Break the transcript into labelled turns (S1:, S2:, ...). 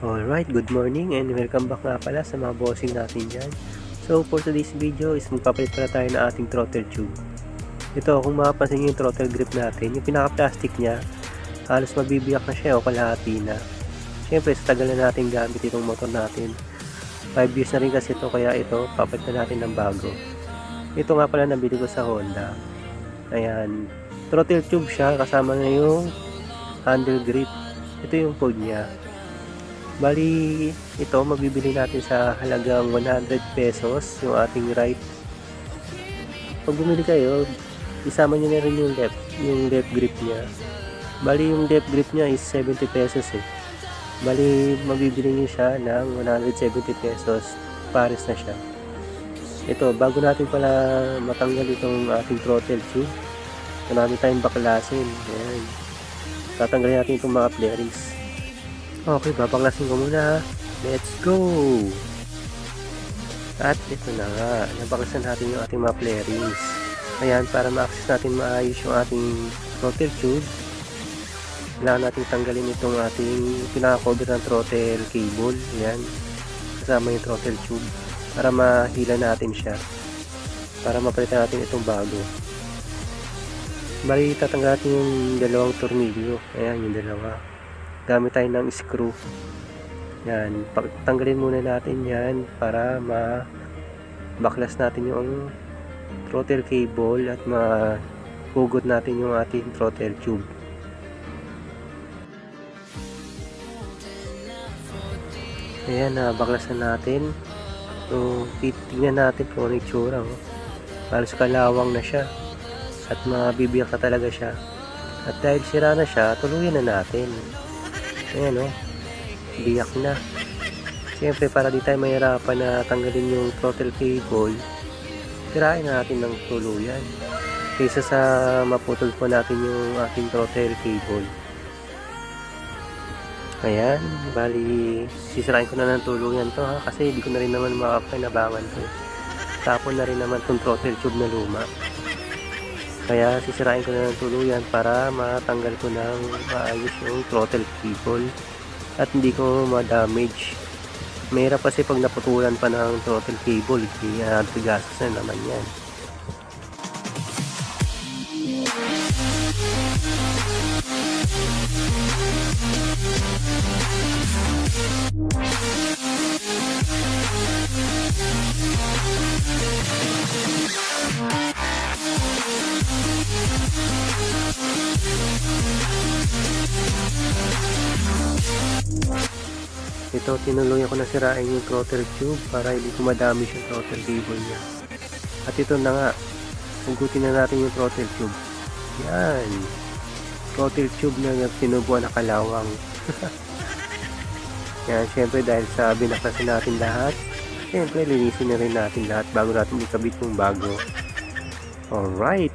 S1: Alright, good morning and welcome back nga pala sa mga bossing natin dyan. So for today's video is magpapalit pala tayo ng ating throttle tube. Ito, kung makapansin nyo yung throttle grip natin, yung pinaka-plastic niya, halos mabibiyak na siya o kalahati na. Siyempre, sa tagal na natin gamit itong motor natin. 5 years na rin kasi ito, kaya ito, papalit na natin ng bago. Ito nga pala nabili ko sa Honda. Ayan, throttle tube siya, kasama na yung handle grip. Ito yung code niya. Bali, ito mabibili natin sa halagang 100 pesos yung ating right. Pag bumili kayo, isama nyo na rin yung left grip niya. Bali, yung left grip niya is 70 pesos eh. Bali, mabibili nyo siya ng 170 pesos. Pares na siya. Ito, bago natin pala matanggal itong ating throttle tube, marami tayong baklasin. Ayan. Tatanggalin natin itong mga flarings. Okay, babaklasin ko muna. Let's go! At ito na nga, nabaklasan natin yung ating mga flarings. Ayan, para ma-access natin maayos yung ating throttle tube, kailangan natin tanggalin itong ating pinaka-cover ng throttle cable. Ayan, kasama yung throttle tube para mahila natin siya, para mapalitan natin itong bago. Bali, tatanggal natin yung dalawang tornilyo. Ayan, yung dalawa. Gamit tayo ng screw. Yan, tanggalin muna natin yan para ma-baklas natin yung throttle cable at mahugot natin yung ating throttle tube. Ayan, baklasan natin. So, titignan natin kung ano yung itsura. Halos kalawang na siya at mabibiyak na talaga siya. At dahil sira na siya, tuluyan na natin. Ayan biyak na. Siyempre, para di tayo mahirapan na tanggalin yung throttle cable, tirain natin ng tuluyan kaysa sa maputol po natin yung ating throttle cable. Ayan, bali sisirain ko na ng tuluyan to ha, kasi hindi ko na rin naman makapanabangan to. Tapon na rin naman tong throttle tube na luma, kaya sisirain ko na ng tuluyan para matanggal ko ng maayos yung throttle cable at hindi ko ma-damage. Mahirap kasi pag naputulan pa ng throttle cable, kaya gastos na naman yan. Ito, tinuluyan ko na sirain yung throttle tube para hindi ko madamage yung throttle cable niya. At ito na nga, hugutin na natin yung throttle tube. Yan, throttle tube na tinubuan na kalawang. Yan, syempre dahil sa binaklasin natin lahat, syempre linisin na rin natin lahat bago natin ikabit yung bago. Alright,